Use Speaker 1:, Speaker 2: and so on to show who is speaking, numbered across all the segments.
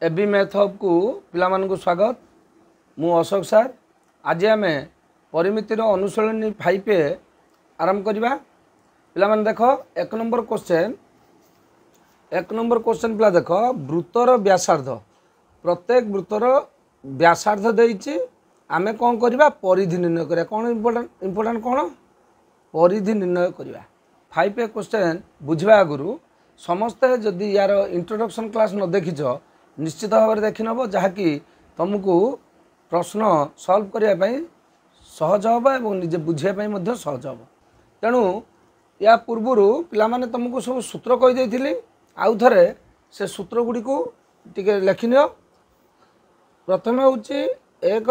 Speaker 1: AB math hub को पिलामानकु स्वागत। मु अशोक सार। आज आम परिमितिर अनुशीलनी 5 आरंभ करवा। पिलामान देख एक नंबर क्वेश्चन पिला देख वृत्तर व्यासार्ध प्रत्येक वृत्तर व्यासार्ध देइछि आमे कौन करवा परिधि निर्णय करवा। कौन इम्पोर्टेंट कौन परिधि निर्णय करवा। 5 क्वेश्चन बुझा आगु समस्ते जदि यार इंट्रोडक्शन क्लास न देखिछ निश्चित भाव में देखि नब जहाँकि तुमको प्रश्न सॉल्व करने सहज हम और निजे बुझापी सहज हम। तेणु या पूर्वर पिलामाने तुमको सब सूत्र कहीदे आउ थे से सूत्र गुड़ी को टिके लिखिन। प्रथम हूँ एक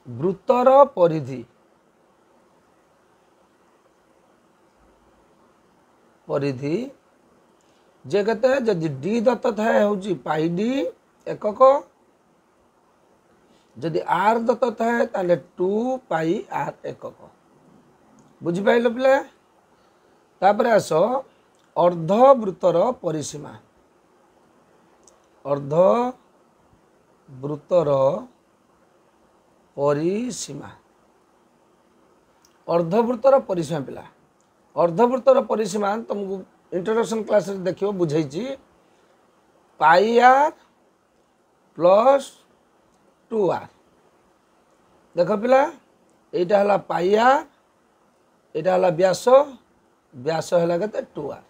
Speaker 1: वृत्तर परिधि परिधि जे कहते जदि डी दत्त थाए हूँ पाई डी एकक, जदि आर दत्त थाए ताले 2 पाई आर एकक। बुझिपाइल पिले। तापर आस अर्धवृत्तर परिसीमा। अर्धवृत्तर परिसीमा अर्धवृत्तर परिसीमा पिला। अर्धवृत्तर परिसीमा तुमको इंट्रोडक्शन क्लास देखियो बुझाई पाई आर प्लस 2 आर। देख पिला एटा हला पाई आर एटा हला व्यास व्यास हला केते 2 R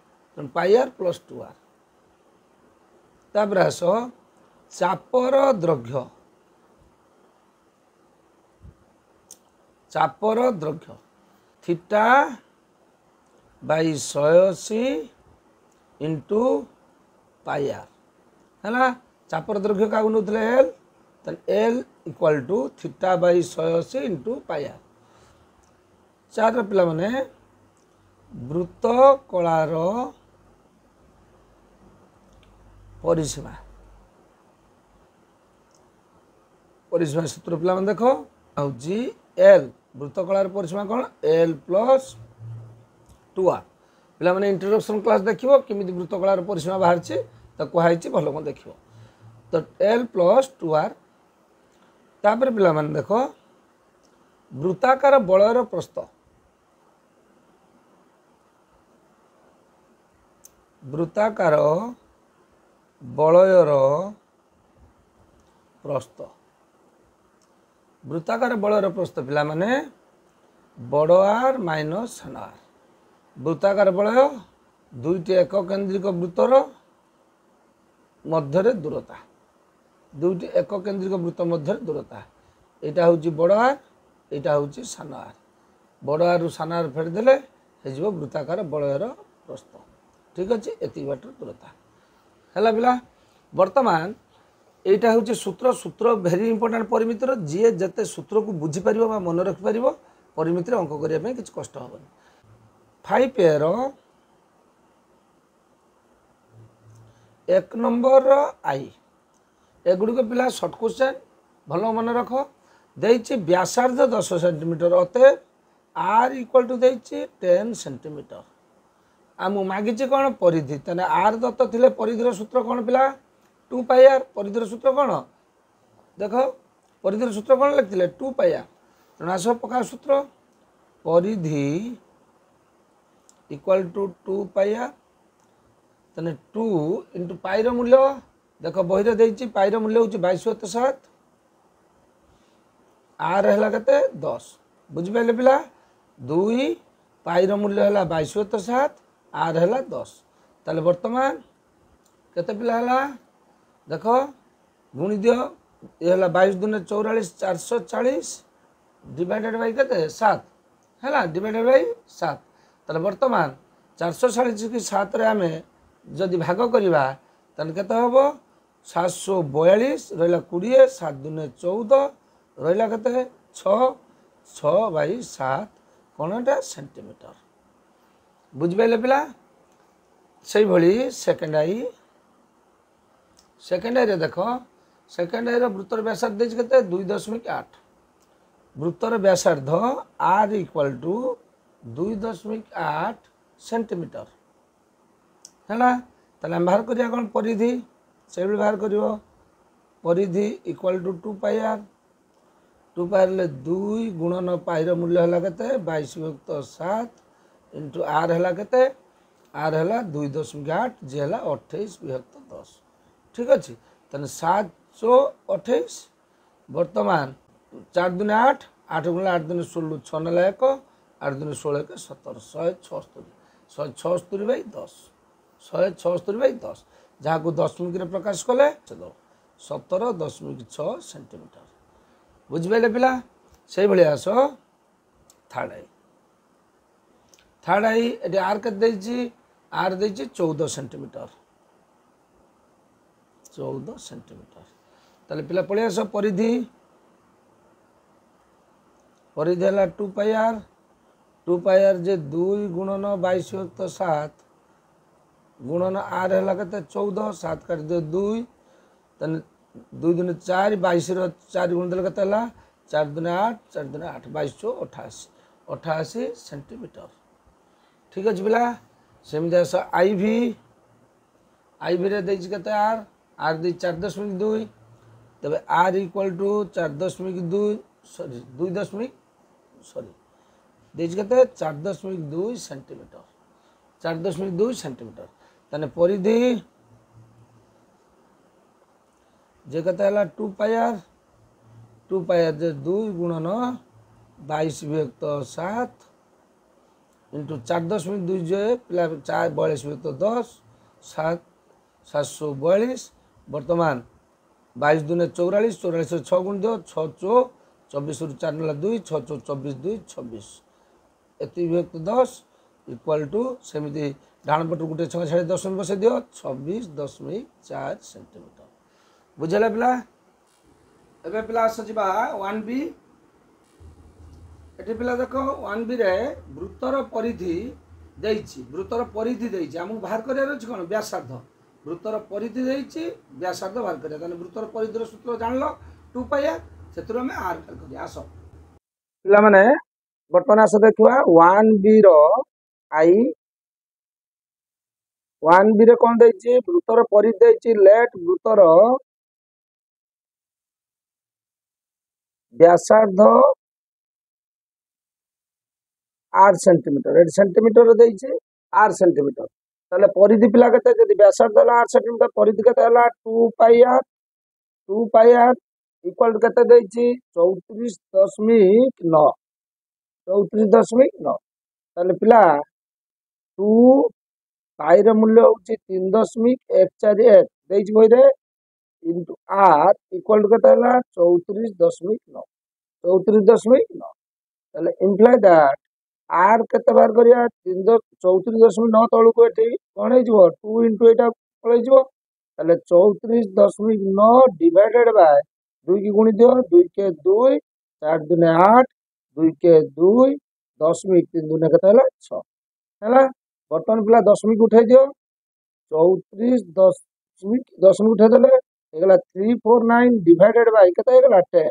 Speaker 1: pi R plus 2 R. तापर आस चापर दैर्घ्य theta by 180 into pi R है। चापर दैर्घ्य क्या नौते L L equal to theta by 180 into pi R. 4 पिला माने वृत्त कलार परिसीमा परिसीमा सूत्र पिला माने देखो हूँ एल वृत्त कलार परिसीमा कौन एल प्लस 2 आर। पिला माने इंट्रोडक्शन क्लास देखियो किमिति वृत्त कलार परिसीमा बाहर तो कहुई भल को देखियो। तो एल प्लस 2 आर। तापर पिला माने देखो वृत्ताकार बलयर प्रस्थ वृत्ताकार बलयर प्रस्थ वृत्ताकार बलयर प्रस्थ पिला माने बड़ आर माइनस सान आर। वृत्ताकार बलय दुईटी एक केंद्रिक वृत्तर मध्य दूरता दुईटी एक केंद्रिक वृत्त मध्य दूरता यहाँ हूँ बड़ आर यहाँ हूँ सान आर। बड़ आर रु सान आर फेरदेले हो वृत्ताकार बलयर प्रस्थ। ठीक अच्छे एति बाटर दूरता है पिला। वर्तमान यहाँ हूँ सूत्र भेरी इंपोर्टेंट परिमितिर जी जिते सूत्र को बुझीपर मन रखिपर परिमितिर अंक करने कि कष्ट हेनी। 5 एक नंबर आई एगुड़िक पिला सर्ट क्वेश्चन भल मन रख देछि व्यासार्ध 10 सेंटीमीटर अतएव आर इक्वल टू देछि 10 सेंटीमीटर। आम मागिचे कौन परिधि तेने आर दत्त थिले परिधिर सूत्र कौन पिला 2 पाई आर। परिधिर सूत्र कौन देख परिधिर सूत्र कौन लिखिले 2 पाई आर। तेणु आस पका सूत्र परिधि इक्वल टू 2 पाई आर तेने 2 इंटू पाई मूल्य देख बही देछि पाई मूल्य हूँ 22/7 आर है के 10। बुझिपारे पिला 2 पाई मूल्य है 22/7 आर है 10। ताले वर्तमान केते पिला है देख गुणी दियो ये 22 दूने 44 440 डिवाइडेड बाई के 7 है डिवाइडेड बाई 7। ताले वर्तमान 440 की 7 रे आमे जदि भाग करवा के हम 742 रहा 20 7 दूने 14 रहा के 6/7 कौनटा सेंटीमीटर। बुझिपारे पिला। से भली सेकेंड आई रे देख सेकेंड आई वृत्तर व्यासार्ध के 2.8 वृत्तर व्यासार्ध आर इक्वल टू 2.8 सेंटीमीटर है। ताले बाहर करिया कौन परिधि से बाहर कर परिधि इक्वाल टू 2πr 2πr ले 2 गुणन पाइर मूल्य है के 22/7 इंटू आर है के आर है 2.8 जे है 28/10 ठीक अच्छे तेना 728 बर्तमान 4 दूनी 8 8 गुणा 8 दूनी 16 6 नेला 1 8 दूनी 16 1 17 176 176/10 जहाँ को दशमिक प्रकाश कले 17.6 सेंटीमीटर बुझिपारे पिला से भाई आस थर्ड आई ये आर के आर दे 14 सेंटीमीटर 14 सेंटीमीटर ताले पिला पलि आस परिधि परिधि है 2πr जे 2 गुणन 22/7 गुणन आर है के 14 7 काट दियो 2 तेन 2 दूनी 4 22 4 गुण देले के 4 दूनी 8 4 दूनी 8 22 88 सेंटीमीटर ठीक अच्छे पिला सेमती आस आई भी रे के आर दे 4.2 तबे r equal to 4.2 sorry 4.2 centimetre 4.2 centimetre तेने परिधि जे कते 2πr जे 2 गुणन 22/7 इंटू 4.2 जे पिला 4 42/10 742 वर्तमान 22 दूने 44 44 6 गुण दो 6 चो 24 रु 4 नेला 2 6 चो 24 2 26 1/10 इक्वाल टू सेमती डाण पट गोटे छः छाड़ी 10 बसे दियो 26.4 सेंटीमीटर बुझेगा पिला एबे पिला आस जा 1b ये पिला देख 1b रे वृत्तर परिधि वृत्तर परिधि आमको बाहर करार अच्छे कौन व्यासार्ध वृत्तर परिधि व्यासार्ध बाहर करें वृत्तर परिधि सूत्र जान लो 2πr से आम आर कर आस पे बर्तमान आस देखा 1b आई 1b रे कौन वृत्तर परिधि लेट वृत्तर व्यासार्ध 8 सेंटीमीटर 8 सेंटीमीटर आर सेंटीमीटर ताले परिधि पिला के व्यासार्ध 8 सेंटीमीटर परिधि के 2πr 2πr इक्वल टू के 34.9 34.9 ताले पिला 2 पाई मूल्य हूँ 3.141 बही रे इंटू आर इक्वल टू के 34.9 ताले इम्प्लाय दैट आर के बाहर करिया 34.9 तौक ये कौन हो 2 इंटू यहाँ पलि 34.9 डिवाइडेड बाय 2 की गुणी दियो 2 के 2 4 दूने 8 2 के 2 दशमिक 3 दूने के 6 है बर्तमान पिला दशमिक उठे दियो 34 दशमिक उठे देले 349 डिवाइडेड बाय के 10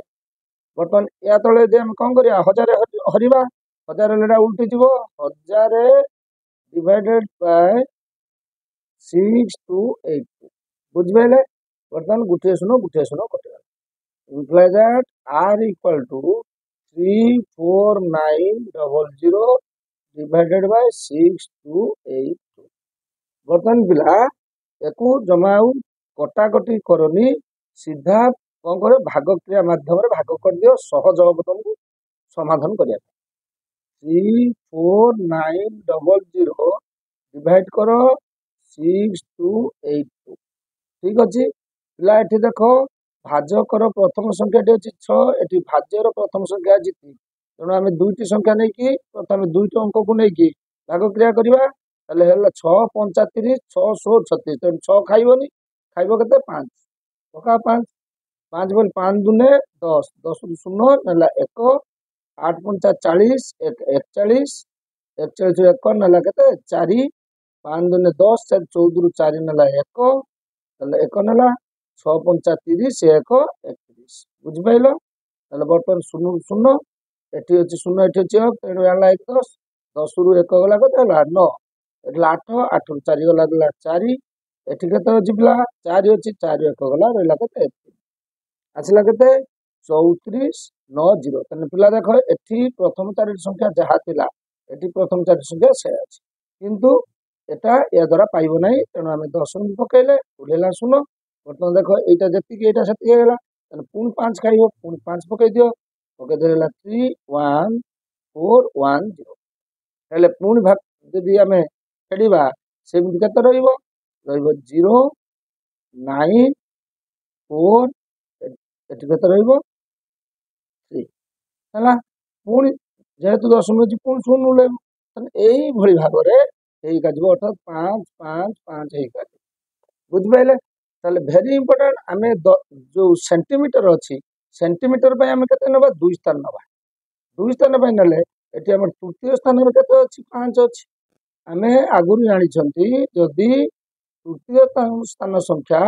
Speaker 1: बर्तमान या तले कौन करिया 1000 हरिबा 1000 उल्टी जीव 1000 डिवाइडेड बाय 6282 बुझिपारे बर्तमान गुटे शून्य कटिगला imply that R equal to 34900 divided by 6282 बर्तमान पिला याकू जमा कटाकटी करनी सीधा कौन करे भाग क्रिया माध्यम भाग कर दियो सहज हम तुमको समाधान करिया 34900 डिवाइड कर 6282 ठीक अच्छे पिला ये देख भाजकर प्रथम संख्या अच्छी 6 ये भाज्यर प्रथम संख्या अच्छी 3 तेणु आम दुईटी संख्या नहीं कि प्रथम दुईट अंक को लेकिन भाग क्रिया करवा 6 35 6 16 36 तेणु 6 खाइबनी खाइब के 5 पका 5 5 बोल 5 दूने 10 10 शून्य ना 1 8 5 40 41 41 1 ना के 4 5 दूने 10 4 14 4 ना 1 1 ना 6 5 30 1 31 बुझिपाल बर्तमान शून्य शून्य ये अच्छी शून्य ये अच्छी तेणु 1 10 10 रु 1 गला के 9 8 8 4 गला 4 एठी केते अछि पिला 4 अछि 4 1 गला रहला केते आसला केते 34 90 तने पिला देखो एठी प्रथम चारि संख्या जहा थिला एठी प्रथम चारि संख्या से अछि किंतु एटा या द्वारा पाइबो नै तेणु आमे दशमी पकेले उलेला सुनो बर्तमान देखो एटा जति के एटा सति गेला तने पुन 5 खाइबो पुन 5 पके दियो पके देला 3 1 4 1 0 हेले पुन भाग जदि आमे फेडिबा सेमिति केते रहइबो रहइबो 0 9 4 एठी केते रहइबो 3 ହେଲା ପୁଣି ଯେହେତु ଦଶମୀ ଅଛି ପୁଣି ଶୂନ ଉଲେଇବୁ ତାହେଲେ ଏଇଭଳି ଭାବରେ ହେଇକା ଯିବ ଅର୍ଥାତ୍ 5 5 5 ହେଇକା ବୁଝିପାରିଲେ ତାହେଲେ ଭେରି ଇମ୍ପୋର୍ଟାଣ୍ଟ ଆମେ ଯୋଉ ସେଣ୍ଟିମିଟର ଅଛି ସେଣ୍ଟିମିଟର ପାଇଁ ଆମେ କେତେ ନେବା 2 ସ୍ଥାନ ନେବା 2 ସ୍ଥାନ ପାଇଁ ନେଲେ ଏଠି ଆମର ତୃତୀୟ ସ୍ଥାନରେ କେତେ ଅଛି 5 ଅଛି ଆମେ ଆଗରୁ ଜାଣିଛନ୍ତି ଯଦି ତୃତୀୟ ସ୍ଥାନ ସଂଖ୍ୟା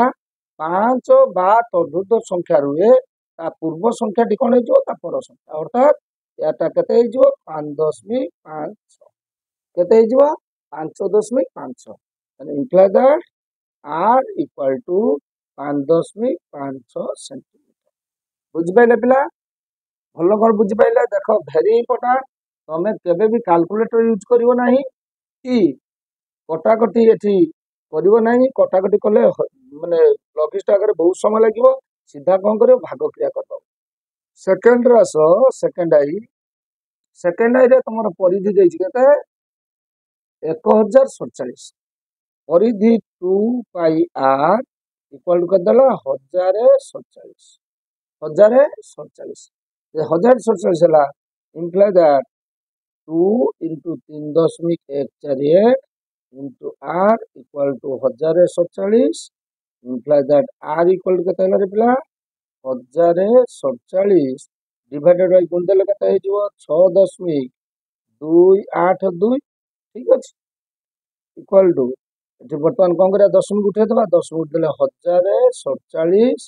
Speaker 1: 5 ବା ତଦୁର୍ଦ୍ଧ ସଂଖ୍ୟା ରୁହେ ତା ପୂର୍ବ ସଂଖ୍ୟାଟି କ'ଣ ହେଇଯିବ ତା ପର ସଂଖ୍ୟା ଅର୍ଥାତ୍ याटा केते ହେଇଯିବ 5.5 केते ହେଇଯିବ 5.5 ମାନେ imply that r equal to 5.5 centimetre बुझिपाइले पिला भल कर बुझिपाइले देखो भेरी इंपोर्टेंट तमे केबे भी कैलकुलेटर यूज करिवो नाही कि कटाकटी एठी करिवो नाही कटाकटी कले माने लॉजिस्ट आगे बहुत समय लागिवो सीधा कोन करिवो भाग क्रिया करदो सेकंड रस सेकंड आई रे तुमर परिधि देछि केते 1047 परिधि 2 पाई r इक्वल टू करदेला 1047 1047 1047 हला imply that 2 into 3.148 into r equal to 1047 imply that r equal to केते हला रे पिला 1047 डिवाइडेड बाय गुण देले केते हे जिवो 6.282 ठीक अछि इक्वल टू एठी वर्तमान कोन करिया दशमी उठे देबा दशमी उठ देले 1047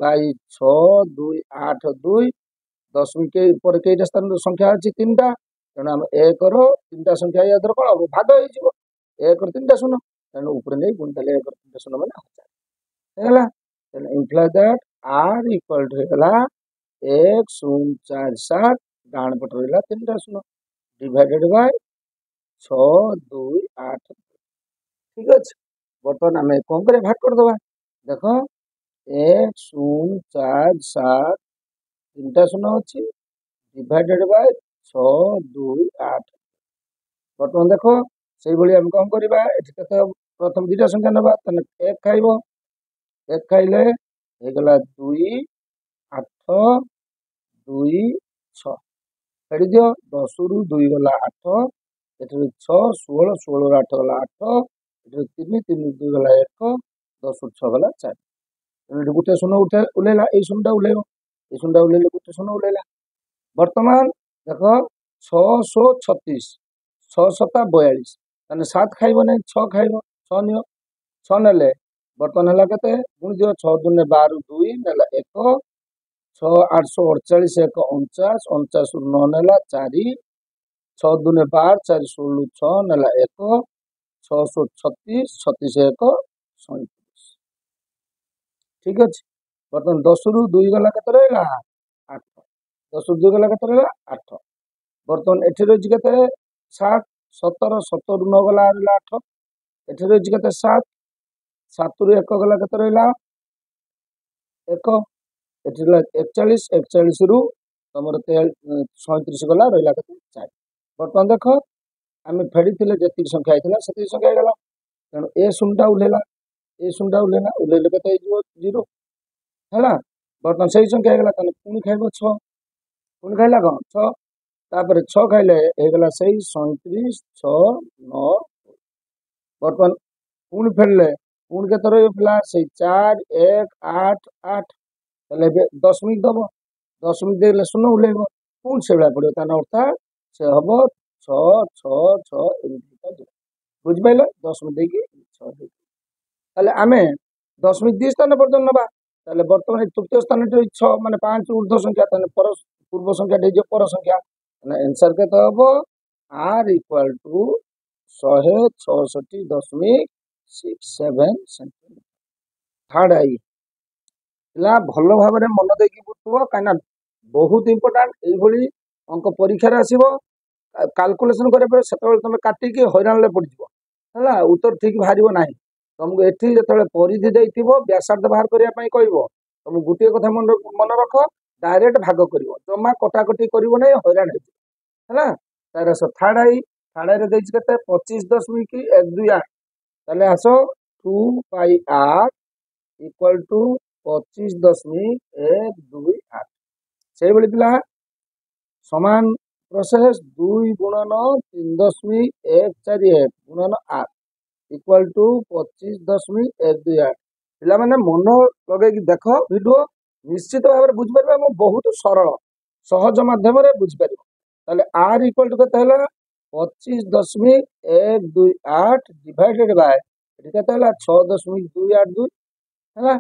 Speaker 1: बाय 6282 दशमी के ऊपर केटा स्थान संख्या अछि तीनटा तेणु हम 1 रो तीनटा संख्या या दर कोन भाग हे जिवो 1 रो तीनटा शून्य तेणु ऊपर नै गुण देले 1 रो तीनटा शून्य माने 1000 हेला तेणु imply that r equal to हेला 1047 डाण पट रहिला तीनटा शून्य डिवाइडेड बाय 6282 ठीक अछि बर्तमान हमें कोन करे भाग कर दबा देखो 1047 तीनटा शून्य अछि डिवाइडेड बाय 628 बर्तमान देखो सेही भली हम कोन करबा एठी केते प्रथम दुटा संख्या नबा तने 1 खाइबो 1 खाइले हे गला 2 8 2 6 फेडी दियो 10 रु 2 गला 8 एठी 6 16 16 रु 8 गला 8 एठी 3 3 2 गला 1 10 रु 6 गला 4 एठी गुटे शून्य उठे उलेला ए शून्यटा उलेलो ए शून्यटा उलेले गुटे शून्य उलेला वर्तमान देखो 636 6 7 42 तने 7 खाइबो नै 6 खाइबो 6 नियो 6 नेले वर्तमान हला केते गुण दियो 6 दुने 12 2 नेला 1 6 848 1 49 49 रु 9 नेला 4 6 दुने 12 4 16 6 नेला 1 636 36 1 37 ठीक अछि वर्तमान 10 रु 2 गला केते रहला 8 10 रु 2 गला केते रहला 8 वर्तमान एठी रहि केते 7 17 17 रु 9 गला रहला 8 एठी रहि केते 7 7 रु 1 गला केते रहला 1 एठी रहला 41 41 रु तमर 37 गला रहला केते 4 वर्तमान देखो आमे फेडी थिले जति संख्या आइतला सती संख्या गला तेणु ए शून्यटा उलेला उलेले केते जिवो 0 हैला वर्तमान सही संख्या गला तने पुनी खाइबो 6 पुनी खाइला कोन 6 तापर 6 खाइले हे गला सही 37 6 9 वर्तमान पुनी फेडले पुनी केते रहइबो पिला सही 4 1 8 8 तले दशमिक दबो दशमिक देले शून्य उलेइबो पुनी सेबला पड़ियो ताना अर्थात से हबो 6 6 6 एमितिका जिवो बुझि पाइलो दशमिक देकी 6 देकी ताले आमे दशमिक 2 स्थान पर्यंत नबा ताले वर्तमान तृतीय स्थान 6 माने 5 ऊर्ध्व संख्या ताने पर पूर्व संख्या देजो पर संख्या ताने आंसर केते हबो r equal to 166.7 67 centimetre third आई पिला भल भाव मन देकी बुझुव कहीं बहुत इंपोर्टाट ये अंक परीक्षा आसो काल्कुलेसन करा से तुम काटिकी हैरान पड़ो है उत्तर ठीक बाहर ना तुमको एठी जो परिधि व्यासार्ध बाहर करने कह तुम गोटे कथा मन रख डायरेक्ट भाग कर जमा कटाकटी कर हैरान है तार थर्ड आई के 25.128 ताले आस 2 पाई 8 इक्वल टू 25.128 से भाई पिला समान प्रोसेस 2 गुणन 3.141 गुणन 8 इक्वल टू 25.128 पिला माने मन लगे देख वीडियो निश्चित भाव में बुझिपारे बहुत सरल सहज माध्यम बुझिपार ताले आर इक्वल टू के 25.128 डिवाइडेड बाय के 6.282 है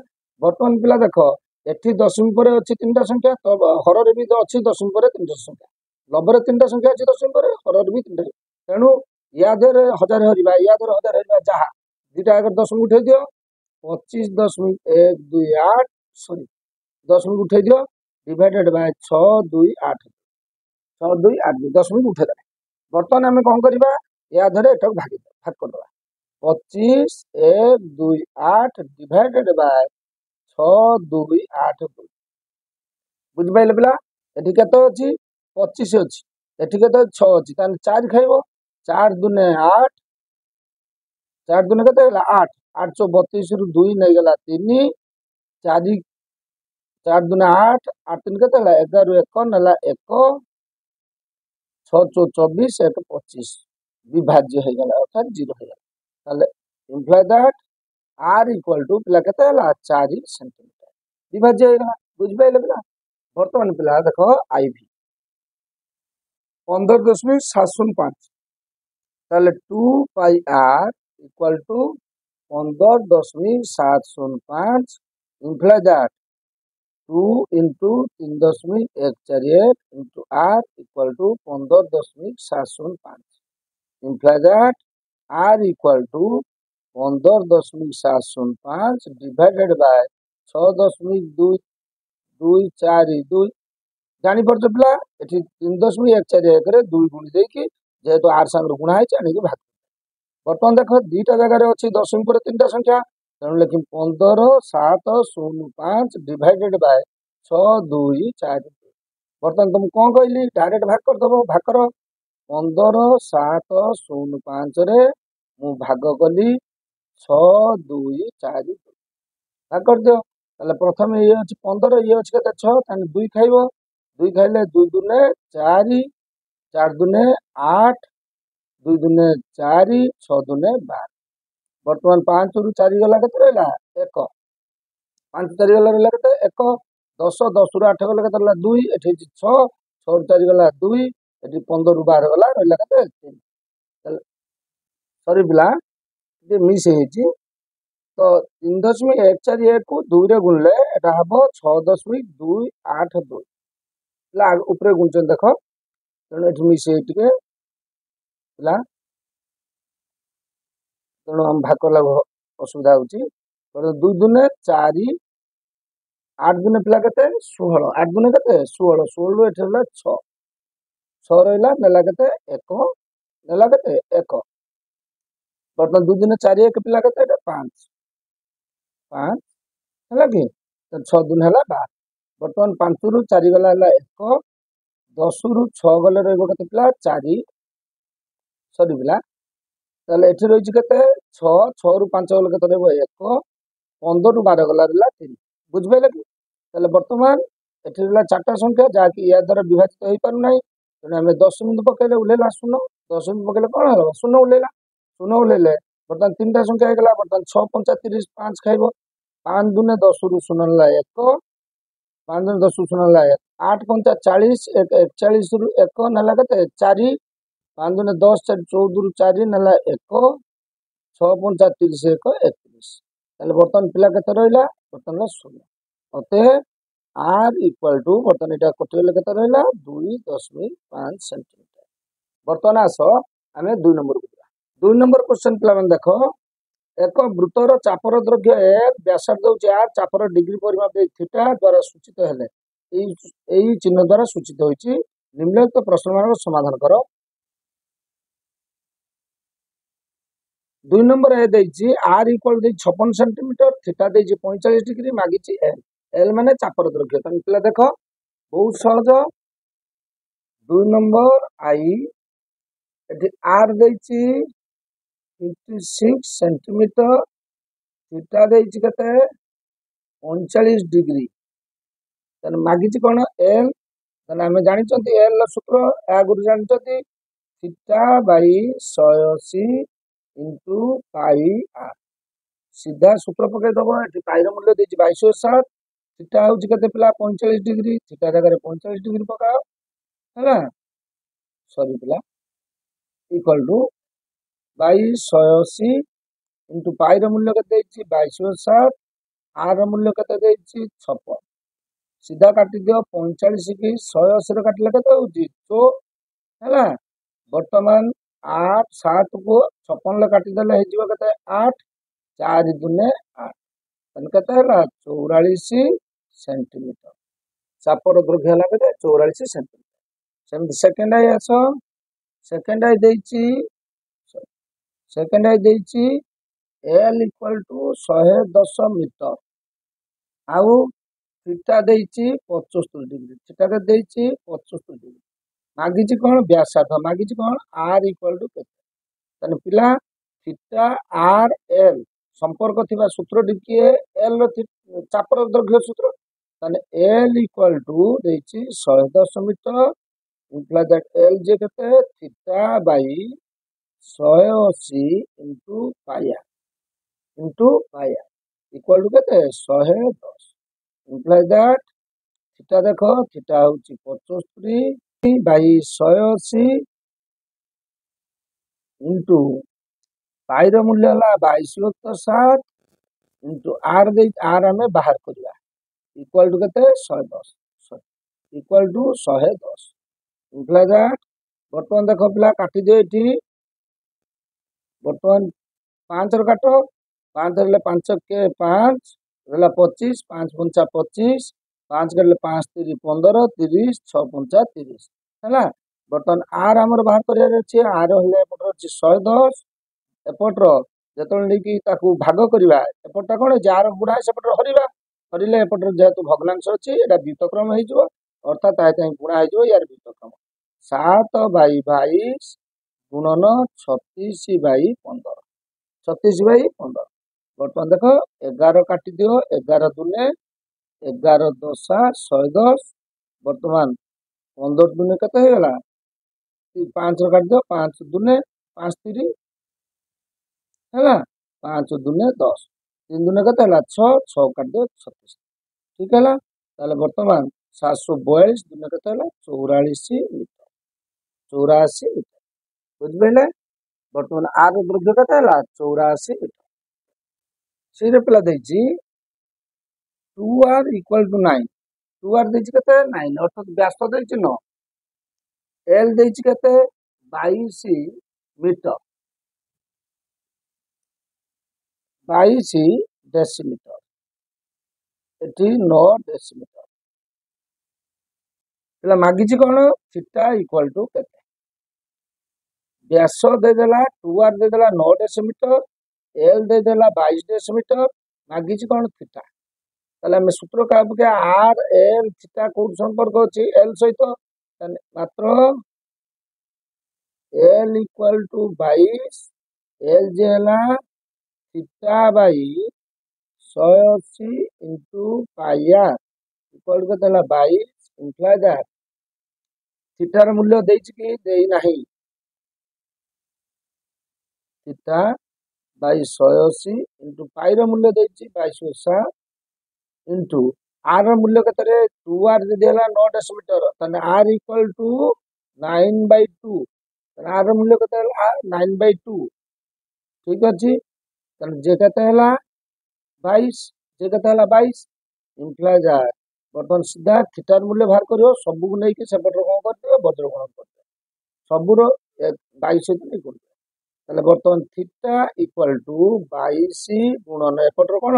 Speaker 1: बर्तमान पिला देख एटी दशमी पर अच्छी 3टा संख्या तो हर भी अच्छी दशमी पर 3टा संख्या लबर 3टा संख्या अच्छी दशमी पर हर भी 3टा तेणु या देर 1000 हरवा या देर 1000 हरवा जहाँ दुटा आगे दशमी उठे दियो 25.128 सॉरी दशमी उठे दियो डिवाइडेड बाय 628 दशमी उठे देना बर्तमान आम कौन करवा या धरे एटा भाग करदे 25.128 डिवाइडेड बाय 628 बुझिपारे पिला एटी केते अच्छी 25 अच्छी एटी केते 6 अच्छी ताने 4 खाइबो 4 दुने 8 4 दुने केते होला 8 8 32 रु 2 नै गला 3 4 4 दुने 8 8 3 केते होला 11 1 नला 1 6 24 1 25 विभाज्य हो गला अर्थात 0 हो गला ताले imply that r equal to पिला केते होला 4 सेंटीमीटर विभाज्य हो गला बुझिपाइले पिला वर्तमान पिला देखो आईवी 15.705 ताले 2 pi r equal to 15.705 imply that 2 into 3.148 into r equal to 15.705 imply that r equal to 15.705 divided by 6.224 जानी पड़छ पिला एठी 3.141 2 गुणी देकी जेहेतु आर संग गुणा है आनिक भाग बर्तमान देख दीटा जगह अच्छी दशमी पर 3टा संख्या तेणु लिखी 15.705 डिवाइडेड बाय 624 बर्तमान तुम कौन कहली डायरेक्ट भाग करदब भाग कर 15.705 रे मु भाग कली 624 भाग कर दियो ताले प्रथम ये अछि 15 ये अछि केते 6 ताने 2 खाइबो 2 खाइले 2 दुने 4 4 दुने 8 2 दुने 4 6 दुने 12 बर्तमान 5 रु 4 गला केते रहला 1 5 4 गला रहला केते 1 10 10 रु 8 गला केते रहला 2 एठी 6 6 रु 4 गला 2 एठी 15 रु 12 गला रहला केते 3 सॉरी पिला ये मिस हेची तो 3.141 को 2 रे गुणले एटा हबो 6.282 ला ऊपर गुणचन देखो तेणु एठी मिस हे टिके ला तेणु हम भाग करला असुविधा होची 2 दुने 4 8 दुने पिला केते 16 8 दुने केते 16 16 एठी होला 6 6 रहला नेला केते 1 नेला केते 1 बर्तमान 2 दुने 4 1 पिला केते 5 5 है कि 6 दिन है 12 बर्तमान 5 रु 4 गला 1 10 रु 6 गले रही पिला 4 सरी पिला ताले एठी रही केते 6 6 रु 5 गले केते रहबो 1 15 रु 12 गला 3 बुझबेले कि ताले वर्तमान एठी रहला 4टा संख्या जाकी या द्वारा विभाजित होई पारु नै तेने हमें 10 बिंदु पकेले उलेला 0 10 बिंदु पकेले कोन हलो 0 उलेला 0 उलेले बर्तमान 3टा संख्या हो गला बर्तमान 6 35 5 खाइबो 5 दुने 10 रु 0 ला 1 5 दुने 10 रु 0 ला 1 8 5 40 1 41 रु 1 नला केते 4 5 दुने 10 4 14 रु 4 नला 1 6 5 30 1 31 ताले बर्तमान पिला केते रहला बर्तमान 0 अते r इक्वल टू बर्तमान एटा कटिले केते रहला 2.5 सेंटीमीटर बर्तमान आसो आमे 2 नंबर 2 नंबर क्वेश्चन पिला मन देखो ଏକ ବୃତ୍ତର ଚାପର ଦୈର୍ଘ୍ୟ L ବ୍ୟାସାର୍ଦ୍ଧ ହେଉଛି R ଚାପର ଡିଗ୍ରୀ ପରିମାପ ଦେଇ θ ଦ୍ୱାରା ସୂଚିତ ହେଲେ এই ଚିହ୍ନ ଦ୍ୱାରା ସୂଚିତ ହୋଇଛି। ନିମ୍ନଲିଖିତ ପ୍ରଶ୍ନମାନଙ୍କର ସମାଧାନ କର। 2 ନମ୍ବର ଏ ଦେଇଛି R ଇକ୍ୱାଲ ଦେଇଛି 56 ସେଣ୍ଟିମିଟର, θ ଦେଇଛି 45 ଡିଗ୍ରୀ, ମାଗିଛି L। L ମାନେ ଚାପର ଦୈର୍ଘ୍ୟ। ତାହେଲେ ପିଲା ଦେଖ ବହୁତ ସହଜ। 2 ନମ୍ବର I ଏଠି R ଦେଇଛି 56 ସେଣ୍ଟିମିଟର, θ ଦେଇଛି କେତେ 45 ଡିଗ୍ରୀ, ତାହେଲେ ମାଗିଛି କ'ଣ L। ତାହେଲେ ଆମେ ଜାଣିଛନ୍ତି L ର ସୂତ୍ର ଆଗରୁ ଜାଣିଛନ୍ତି θ/180 ଇଣ୍ଟୁ ପାଇ R। ସିଧା ସୂତ୍ର ପକେଇଦବ। ଏଠି ପାଇର ମୂଲ୍ୟ ଦେଇଛି 22/7, θ ହେଉଛି କେତେ ପିଲା 45 ଡିଗ୍ରୀ, θ ଜାଗାରେ 45 ଡିଗ୍ରୀ ପକାଅ ହେଲା। ସରି ପିଲା ଇକ୍ୱାଲ ଟୁ 2280 ଇଣ୍ଟୁ ପାଇର ମୂଲ୍ୟ କେତେ ଦେଇଛି 22/7, R ର ମୂଲ୍ୟ କେତେ ଦେଇଛି 56। ସିଧା କାଟିଦିଅ 45 କି 180 କାଟିଲେ କେତେ ହେଉଛି 4 ହେଲା। ବର୍ତ୍ତମାନ 8 7 କୁ 56 କାଟିଦେଲେ ହେଇଯିବ କେତେ 8, 4 ଦୁନେ 8, ତାହେଲେ କେତେ ହେଲା 44 ସେଣ୍ଟିମିଟର। ଚାପର ଦୈର୍ଘ୍ୟ ହେଲା କେତେ 44 ସେଣ୍ଟିମିଟର। ସେମିତି ସେକେଣ୍ଡ ଆଇ ଆସ। ସେକେଣ୍ଡ ଆଇ ଦେଇଛି L ଇକ୍ୱାଲ ଟୁ 110 ମିଟର, ଆଉ θ ଦେଇଛି 75 ଡିଗ୍ରୀ, θ ଦେଇଛି 75 ଡିଗ୍ରୀ, ମାଗିଛି କ'ଣ ବ୍ୟାସାର୍ଦ୍ଧ, ମାଗିଛି କ'ଣ R ଇକ୍ୱାଲ ଟୁ କେତେ। ତାହେଲେ ପିଲା θ R L ସମ୍ପର୍କ ଥିବା ସୂତ୍ରଟି କିଏ L ର ଚାପର ଦୈର୍ଘ୍ୟ ସୂତ୍ର। ତାହେଲେ L ଇକ୍ୱାଲ ଟୁ ଦେଇଛି 110 ମିଟର ଇମ୍ପ୍ଲାଏ ଦ୍ୟାଟ୍ L ଯେ କେତେ θ/180 ଇଣ୍ଟୁ ପାଇ R ଇକ୍ୱାଲ ଟୁ କେତେ 110 ଇମ୍ପ୍ଲାଏ ଦ୍ୟାଟ୍ θ ଦେଖ θ ହେଉଛି 75/180 ଇଣ୍ଟୁ ପାଇର ମୂଲ୍ୟ ହେଲା 22/7 ଇଣ୍ଟୁ R ଆମେ ବାହାର କରିବା ଇକ୍ୱାଲ ଟୁ କେତେ 110 ଇକ୍ୱାଲ ଟୁ 110 ଇମ୍ପ୍ଲାଏ ଦ୍ୟାଟ୍। ବର୍ତ୍ତମାନ ଦେଖ ପିଲା କାଟିଦିଅ ଏଠି। ବର୍ତ୍ତମାନ 5 ର କାଟ, 5 ହେଲେ 5 କେ 5 ରହିଲା 25, 5 ପଞ୍ଚା 25, 5 କାଟିଲେ 5 3 15, 30 6 ପଞ୍ଚା 30 ହେଲା। ବର୍ତ୍ତମାନ R ଆମର ବାହାର କରିବାର ଅଛି। R ହେଲେ ଏପଟର ଅଛି 110, ଏପଟର ଯେତେବେଳେ ନେଇକି ତାକୁ ଭାଗ କରିବା ଏପଟଟା କ'ଣ ଯାହାର ବୁଢ଼ା ସେପଟରେ ହରିଲେ ଏପଟରେ ଯେହେତୁ ଭଗ୍ନାଂଶ ଅଛି ଏଇଟା ଦ୍ୱିତକ୍ରମ ହେଇଯିବ, ଅର୍ଥାତ୍ ଏଥିପାଇଁ ବୁଣା ହେଇଯିବ ୟାର ଦ୍ୱିତକ୍ରମ। 7/22 ଗୁଣନ 36/15, 36/15। ବର୍ତ୍ତମାନ ଦେଖ 11 କାଟିଦିଅ, 11 ଦୁନେ 11 ଦଶା 110। ବର୍ତ୍ତମାନ 15 ଦୁନେ କେତେ ହେଇଗଲା 5 ର କାଟିଦିଅ, 5 ଦୁନେ 5 3 ହେଲା, 5 ଦୁନେ 10, 3 ଦୁନେ କେତେ ହେଲା 6, 6 କାଟିଦିଅ 36 ଠିକ ହେଲା। ତାହେଲେ ବର୍ତ୍ତମାନ 742 ଦୁନେ କେତେ ହେଲା 84 ମିଟର, 84 ମିଟର ବୁଝିପାରିଲେ। ବର୍ତ୍ତମାନ R ର ଦୈର୍ଘ୍ୟ କେତେ ହେଲା 84 ମିଟର। ସେଇରେ ପିଲା ଦେଇଛି 2R ଇକ୍ୱାଲ ଟୁ 9, 2R ଦେଇଛି କେତେ 9, ଅର୍ଥାତ୍ ବ୍ୟାସ ଦେଇଛି 9, L ଦେଇଛି କେତେ 22 ମିଟର, 22 ଡେସିମିଟର, ଏଠି 9 ଡେସିମିଟର। ପିଲା ମାଗିଛି କ'ଣ θ ଇକ୍ୱାଲ ଟୁ କେତେ। ବ୍ୟାସ ଦେଇଦେଲା 2R ଦେଇଦେଲା 9 ଡେସିମିଟର, L ଦେଇଦେଲା 22 ଡେସିମିଟର, ମାଗିଛି କ'ଣ θ। ତାହେଲେ ଆମେ ସୂତ୍ର କାହା ପକେଇବା R L θ କୋଉଠି ସମ୍ପର୍କ ଅଛି L ସହିତ, ମାତ୍ର L ଇକ୍ୱାଲ ଟୁ 22, L ଯେ ହେଲା θ/180 ଇଣ୍ଟୁ ପାଇ R ଇକ୍ୱାଲ ଟୁ କେତେ ହେଲା 22 ଇମ୍ପ୍ଲାଏ ଦ୍ୟାଟ୍ θ ର ମୂଲ୍ୟ ଦେଇଛି କି ଦେଇନାହିଁ, θ/180 ଇଣ୍ଟୁ ପାଇର ମୂଲ୍ୟ ଦେଇଛି 22/7 ଇଣ୍ଟୁ R ର ମୂଲ୍ୟ କେତେରେ 2R ଯଦି ହେଲା 9 ଡେସିମିଟର, ତାହେଲେ R ଇକ୍ୱାଲ ଟୁ 9/2, R ର ମୂଲ୍ୟ କେତେ ହେଲା 9/2 ଠିକ ଅଛି। ତାହେଲେ ଯେ କେତେ ହେଲା 22, ଯେ କେତେ ହେଲା 22 ଇମ୍ପ୍ଲାଏ ଦ୍ୟାଟ୍ ବର୍ତ୍ତମାନ ସିଧା θ ର ମୂଲ୍ୟ ବାହାର କରିବ, ସବୁକୁ ନେଇକି ସେପଟରେ କ'ଣ କରିଦିଅ ବଜ୍ରଗୁଣ କରିଦିଅ, ସବୁର 22 ସହିତ ନେଇ କରିଦିଅ। ତାହେଲେ ବର୍ତ୍ତମାନ থিটা ଇକ୍ୱାଲ ଟୁ 22 ଗୁଣନ ଏପଟର କ'ଣ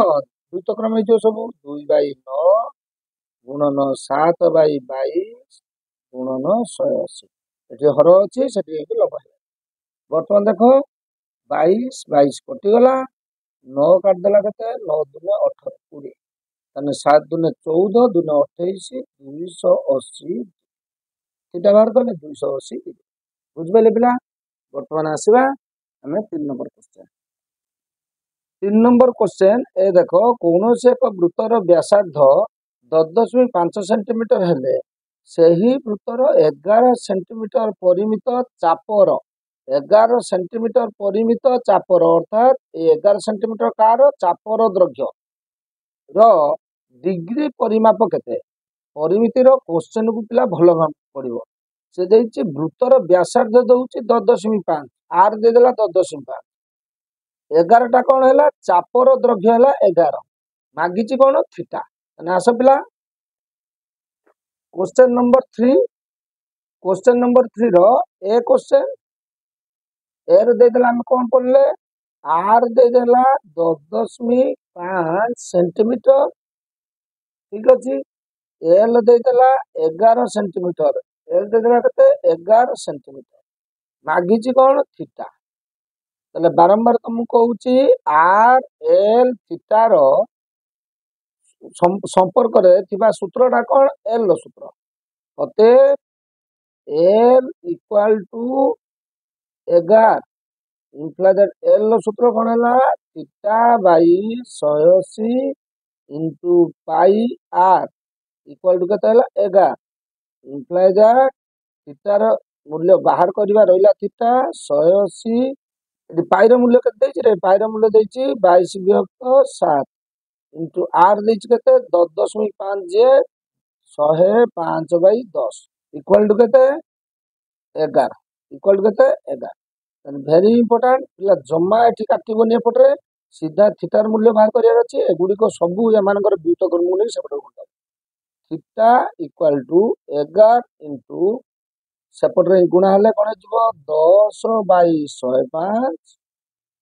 Speaker 1: ଦ୍ୱିତକ୍ରମ ହେଇଯିବ ସବୁ 2/9 ଗୁଣନ 7/22 ଗୁଣନ 180 ଏଠି ହର ଅଛି ସେଠି ହେଇକି ଲବ ହେଲା। ବର୍ତ୍ତମାନ ଦେଖ 22 22 କଟିଗଲା 9 କାଟିଦେଲା କେତେ 9 ଦୁନେ 18 20 ତାହେଲେ 7 ଦୁନେ 14 ଦୁନେ 28 280 থিটা ବାହାର କଲେ 280 ବୁଝିପାରିଲେ ପିଲା। ବର୍ତ୍ତମାନ ଆସିବା ଆମେ 3 ନମ୍ବର क्वेश्चन 3 ନମ୍ବର क्वेश्चन ए देख कौनसी एक वृत्तर व्यासार्ध 10.5 सेंटीमीटर हेले ସେହି ବୃତ୍ତର 11 ସେଣ୍ଟିମିଟର ପରିମିତ ଚାପର 11 ସେଣ୍ଟିମିଟର ପରିମିତ ଚାପର ଅର୍ଥାତ୍ 11 ସେଣ୍ଟିମିଟର କାର ଚାପର ଦୈର୍ଘ୍ୟ ର डिग्री परिमाप केते परिमितिर क्वेश्चन को पिला भल पड़ो से देछि वृत्तर व्यासार्ध दउछि 10.5 आर दे देला 10.5 11 टा कोन हैला चापर द्रव्य हैला 11 मागिछि कोन थीटा माने आस पिला क्वेश्चन नंबर 3 रो ए क्वेश्चन ए रे दे देला हम कोन पड़ले आर दे देला 10.5 सेंटीमीटर ठीक अछि एल दे देला 11 सेंटीमीटर एल दे देला कते 11 सेंटीमीटर मागिछि कोन थीटा तले बारंबार तुम कहूची आर एल थीटा रो संपर्क रे थिबा सूत्रटा कोन एल रो सूत्र अते L equal to 11 imply that L रो सूत्र कोन हैला theta by 180 into pi R equal to केते हैला 11 इम्प्लाई दैट थीटा रो मूल्य बाहर करबा रहिला थीटा 180 एटी पाई रो मूल्य केते दैछि रे पाई रो मूल्य दैछि 22 विभक्त 7 इनटू आर दैछि केते 10.5 जे 105/10 इक्वल टू केते 11 इक्वल टू केते 11 वेरी इंपोर्टेंट पिला जम्मा एठी काटिबोनी एपटरे सीधा थीटार मूल्य बाहर करियार अछि एगुडी को सबु एमानकर व्युत्क्रम नै सेपट गुंडा थीटा इक्वल टू 11 इनटू सेपटरे गुणा हले कोन जिवो 10/105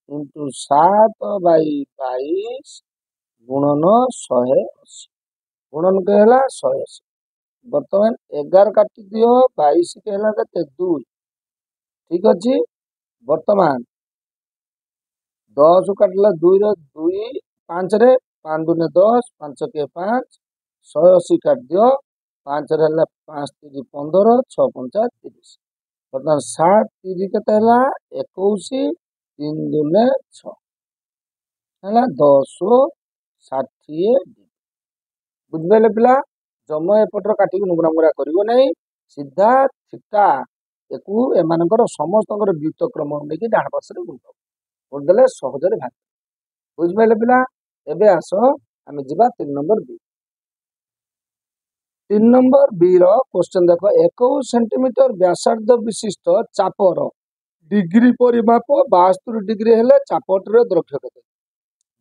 Speaker 1: इनटू 7/22 गुणन 180 गुणन के हला 180 वर्तमान 11 काटी दियो 22 के हला केते 2 ठीक अछि वर्तमान 10 काटला 2 रे 2 5 रे 5 दुने 10 5 के 5 180 काट दियो 5 रे हला 5 3 15 6 5 30 वर्तमान 7 3 केते हला 21 3 दुने 6 हला 10 60 बुझबेले पिला जम एपटर काटी नुगरा मुगरा करिवो नै सीधा थीटा एकु एमानकर समस्तकर व्युत्क्रम नेकी डाण पार्श्व गुंडो गुंडले सहजरे भाग बुझबेले पिला एबे आसो आमे जिबा 3 नंबर बी 3 नंबर बी रो क्वेश्चन देखो 21 सेंटीमीटर व्यासार्ध विशिष्ट चापर डिग्री परिमाप 72 डिग्री हेले चापटर द्रव्य केते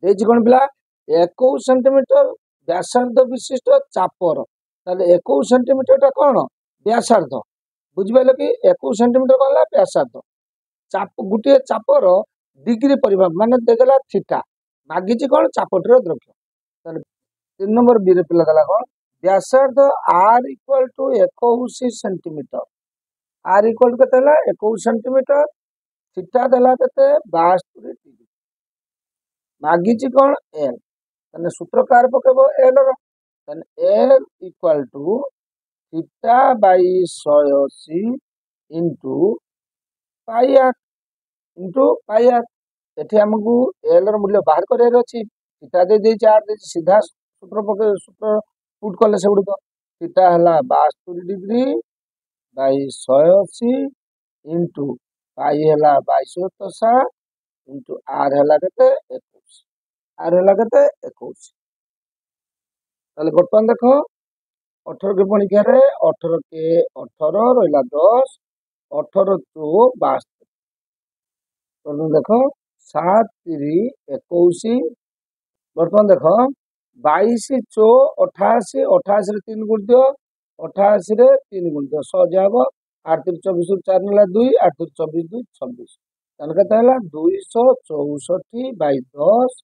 Speaker 1: देछि कोन पिला 21 सेंटीमीटर व्यासार्ध विशिष्ट चापर ताले 21 सेंटीमीटर टा कोन व्यासार्ध बुझबेले कि 21 सेंटीमीटर कोला व्यासार्ध चाप गुटे चापर डिग्री परिमाप माने देगला थीटा मागिछि कोन चापटर द्रव्य ताले 3 नंबर बी रे पिला दला कोन व्यासार्ध R equal to 21 centimetre R equal to केते हला 21 सेंटीमीटर थीटा देला केते 72 डिग्री मागिछि कोन एल तने सूत्रकार पकेबो एल रो तने l equal to theta by 180 into pi r एठी हमकु एल रो मूल्य बाहर करे अछि थीटा दे दे 4 दे सीधा सूत्र पके सूत्र पुट करले सेबुड को थीटा हला 72 डिग्री बाई 180 इनटू पाई हला 22 इनटू आर हला केते 21 आर हला केते 21 ताले बर्तमान देखो 18 के पणिका रे 18 के 18 रहला 10 18 टू 72 तो देखो 7 3 21 बर्तमान देखो 22 चो 88 88 रे 3 गुण दियो 88 रे 3 गुण दियो 100 जाबो 8 3 24 4 नला 2 8 3 24 2 26 ତାହେଲେ କେତେ ହେଲା 264/10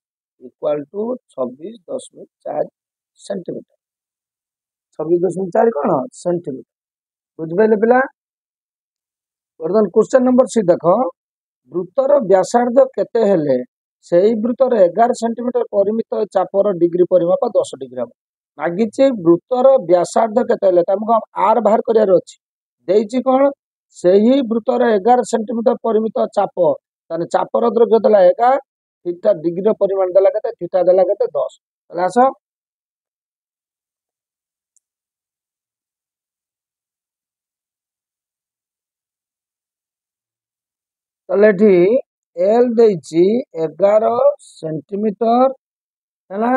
Speaker 1: ଇକ୍ୱାଲ ଟୁ 26.4 ସେଣ୍ଟିମିଟର। 26.4 କଣ ସେଣ୍ଟିମିଟର। ବୁଝିପାରିଲେ ପିଲା? ବର୍ତ୍ତମାନ क्वेश्चन नंबर सी देख वृत्तर व्यासार्ध केते हेले सेही वृत्तर 11 सेंटीमीटर परिमित चापर डिग्री परिमाप 10 डिग्री हम मागिचे वृत्तर व्यासार्ध केते हेले तुमको आर बाहर करियार अछि देइछि कोन सेही वृत्तर 11 सेंटीमीटर परिमित चाप ताने चापर द्रव्य देला 11 थीटा डिग्री परिमाण देला केते थीटा देला केते 10 तले आसो तले एठी एल देइछि 11 सेंटीमीटर हैला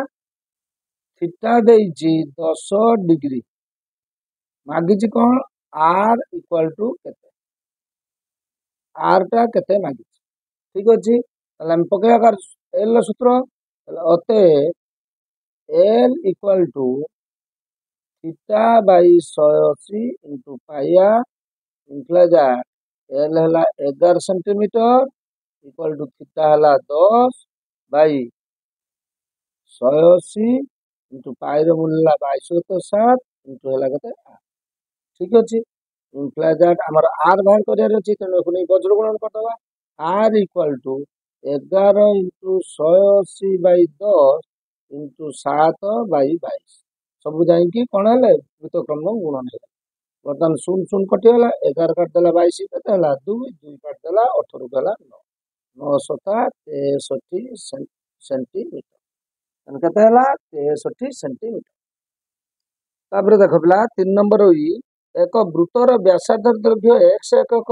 Speaker 1: थीटा देइछि 10 डिग्री मागिछि कोन आर इक्वल टू केते आर टा केते मागिछि ठीक अछि तले हम पकेया एल रो सूत्र अते L equal to theta by 180 into पाइया इंक्लाइज एल हला 11 सेंटीमीटर इक्वल टू थीटा हला 10 बाई 180 इंटू पाई रो मूल्य 22.7 इंटू हला केते ठीक अछि इंक्लाइज हमर आर बाहर करियार अछि तने कोनी वज्र गुणन करदवा R equal to 11 into 180/10 into 7/22 सब जाइकी कौन है वृत्तक्रम गुणन है बर्तमान 0 कटिगला 11 काटदेला 22 केते हला 2 2 काटदेला 18 गला 9 9 7 63 सेंटीमीटर केते हला 63 सेंटीमीटर तापर देखो पिला 3 नंबर होई एक वृत्तर व्यासार्ध दैर्घ्य x एकक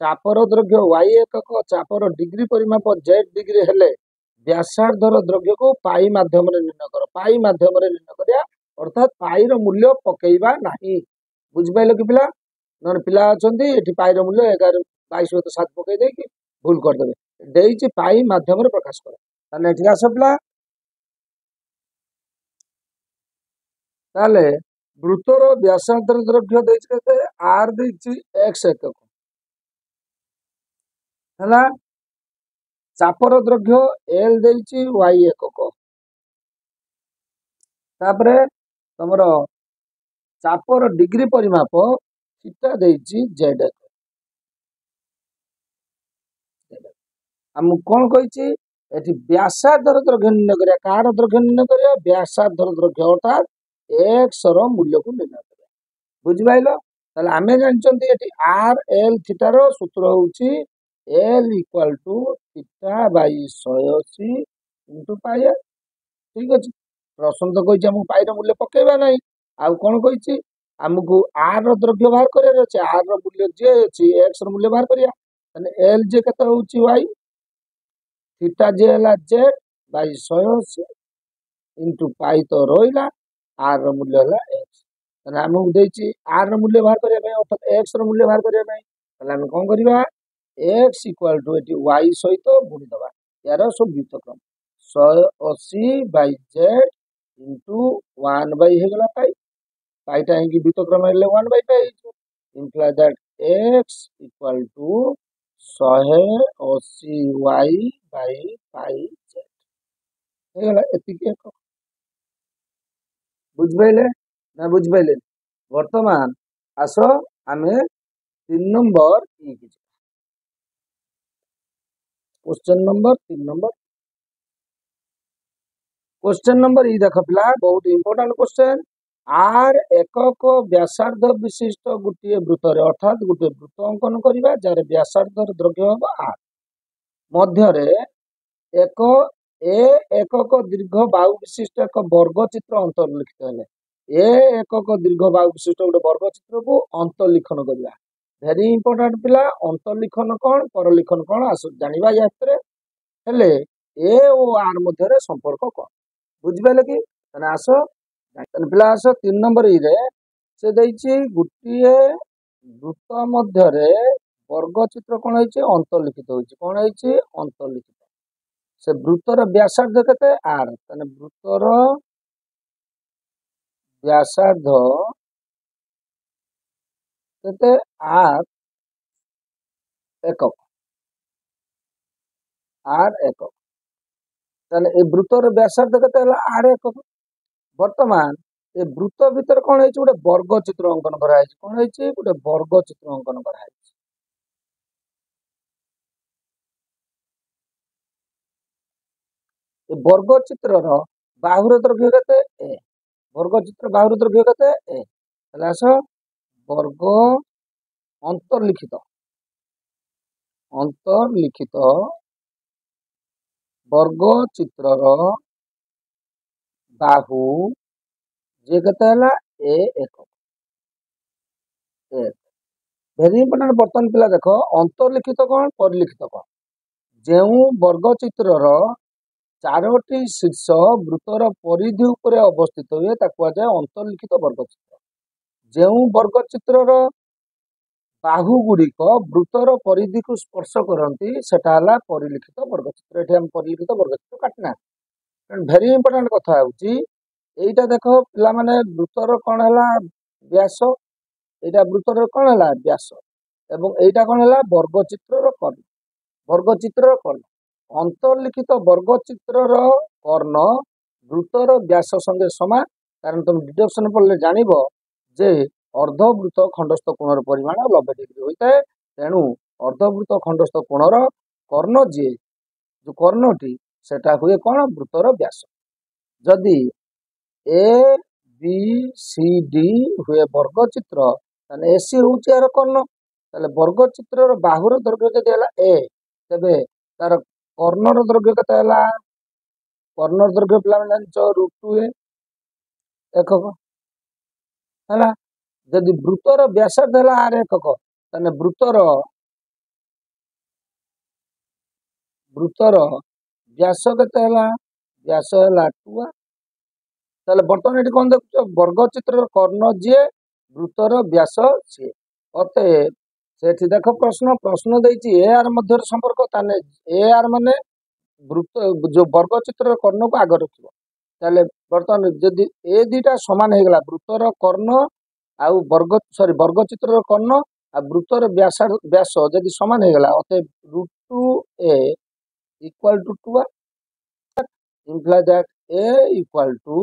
Speaker 1: चापर दैर्घ्य y एकक चापर डिग्री परिमाप z डिग्री हेले व्यासार्धर दैर्घ्य को पाई माध्यम रे निर्णय कर पाई माध्यम रे निर्णय करिया अर्थात पाई रो मूल्य पकेइबा नाही बुझ पाइलो कि पिला नन पिला अछंती एठी पाई रो मूल्य 11 22.7 पकेइ दे कि भूल कर देबे देइछि पाई माध्यम रे प्रकाश कर ताने एठी आस पिला ताले वृत्तर व्यासार्ध दैर्घ्य देइछि केते आर देइछि x एकक हला चापर दैर्घ्य एल देइछि y एकक तापरे तमरो चापर डिग्री परिमाप थीटा देइछि z एकक हम कोन कहिछि एठी व्यासार्ध दैर्घ्य निर्णय करिया कार दैर्घ्य निर्णय करिया व्यासार्ध दैर्घ्य अर्थात x रो मूल्य को निर्णय करिया बुझि पाइलो ताले आमे जानचंती एठी r l थीटा रो सूत्र होउछि l equal to theta by 180 into pi ठीक अछि प्रश्न तो कहिछि हम पाई रो मूल्य पकेबा नै आ कोन कहिछि हमकु r रो दैर्घ्य बाहर करिया अछि r रो मूल्य जे अछि x रो मूल्य बाहर करिया तने l जे कते होउछि y थीटा जे हला z बाई 180 इनटू पाई तो रोइला r रो मूल्य हला x तने हमकु देछि r रो मूल्य बाहर करिया नै अर्थात x रो मूल्य बाहर करिया नै तले हम कोन करिवा x इक्वल टू एटी y सहित गुणी दबा यार सब व्युत्क्रम 180/z इंटू 1/, हे गला पाई पाईटा है व्युत्क्रम हेले 1/पाई imply that x equal to 180y/पाई z हे गला एतिके एक बुझबैले ना बुझबैले वर्तमान आसो आमे 3 नंबर ई question number 3 number question number ई देख पिला बहुत इंपोर्टेंट क्वेश्चन आर एकक व्यासार्ध विशिष्ट गोटे वृत्तर अर्थात गोटे वृत्त अंकन करिबा जार व्यासार्ध दैर्घ्य होबा आर मध्य रे एक ए एकक दीर्घ बाहु विशिष्ट एक वर्ग चित्र अंतर्लिखित हेले ए एकक दीर्घ बाहु विशिष्ट गोटे वर्ग चित्र को अंतर्लिखन करिबा वेरी इंपोर्टेंट पिला अंतर्लिखन कोन परलिखन कोन आस जानिबा यात्रे हेले ए ओ आर मध्य रे संपर्क कोन बुझ पाइले कि तने आसो तने पिला आसो 3 नंबर ई रे से दैछि गुटिए वृत्त मध्य रे वर्ग चित्र कोन होइछि अंतर्लिखित होइछि कोन होइछि अंतर्लिखित से वृत्तर व्यासार्ध केते आर तने वृत्तर व्यासार्ध केते आर एकक आर एकक ताले ए वृत्तर व्यासार्ध केते हला आर एकक वर्तमान ए वृत्त भीतर कौन है गोटे वर्ग चित्र अंकन कराई कौन है गोटे वर्ग चित्र अंकन कराई ए वर्ग चित्र बाहुर दैर्घ्य केते ए वर्ग चित्र बाहुर दैर्घ्य केते ए ताले आस वर्ग अंतर्लिखित वर्ग चित्र बाहु जे केते हला ए एकक ए भेरी इंपोर्टेंट बर्तन पिला देख अंतर्लिखित कौन परिलिखित कौन जो वर्ग चित्र चारोटी शीर्ष वृत्तर परिधि उपरे अवस्थित हुए जाए अंतर्लिखित वर्ग चित्र जो वर्ग चित्र बाहु गुड़िक वृत्तर परिधि को स्पर्श करती सेटा हला परिलिखित वर्ग चित्र ये परिलिखित वर्ग चित्र काटना भेरी इंपोर्टेंट कथा होटा देख पिला माने वृत्तर कौन है व्यास यहाँ वृत्तर कौन है व्यास एवं एटा कौन है वर्ग चित्र कर्ण वर्ग चित्र कर्ण अंतर्लिखित वर्ग चित्र कर्ण वृत्तर व्यास संगे समान कारण तुम डिडक्शन पढ़ले जानिब जे अर्धवृत्त खंडस्थ कोणर परिमाण 90 डिग्री होता है तेणु अर्धवृत्त खंडस्थ कोणर कर्ण जी जो कर्णटी सेटा हुए कौन वृत्तर व्यास जदि ए बी सी डी हुए वर्ग चित्र ताने एसी हूँ यार कर्ण ताले वर्ग चित्र बाहुर दैर्घ्य जदि है ए तेबे तार कर्णर दैर्घ्य केते हला कर्णर दैर्घ्य पिला √2a एकक है जदि वृत्तर व्यासार्ध है आर एकक ताने वृत्तर व्यास केते हला व्यास है 2a ताले बर्तमान ये कौन देखो वर्ग चित्र कर्ण जी वृत्तर व्यास सी अतएव से देख प्रश्न देती ए आर मध्य संपर्क ताने ए आर माने वृत्त जो वर्ग चित्र कर्ण को आग रखिबो ताले बर्तमान जदि ए दुटा समान हो गला वृत्तर कर्ण आउ वर्ग चित्र कर्ण आ वृत्तर व्यास जदि समान हो गला अतएव √2a equal to 2 imply that a equal to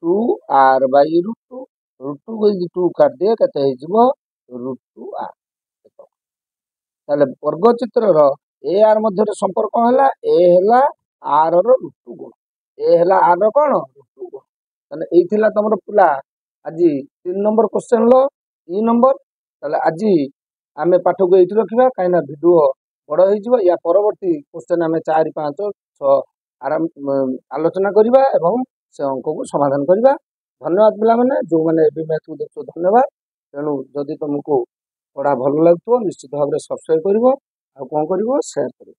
Speaker 1: 2r by √2 √2 को यदि 2 काट दिए केते हो जिवो √2r ताले वर्ग चित्र ए आर मध्य संपर्क है ए है आर √2 गुण ए है आर कौन √2 गुण ताले एइथिला तमर पिला आज 3 नंबर क्वेश्चन लो ई नंबर ताले आज आमे पाठ को एइठी रखिबा काइना वीडियो बड़ हो जिवो या परवर्ती क्वेश्चन आमे 4 5 6 आराम आलोचना करिबा एवं से अंक को समाधान करिबा धन्यवाद पिला माने जो माने एबी मैथ को देखो धन्यवाद तेणु जदि तुमको पढ़ा भल लगुव निश्चित भाव में सब्सक्राइब कर शेयर कर।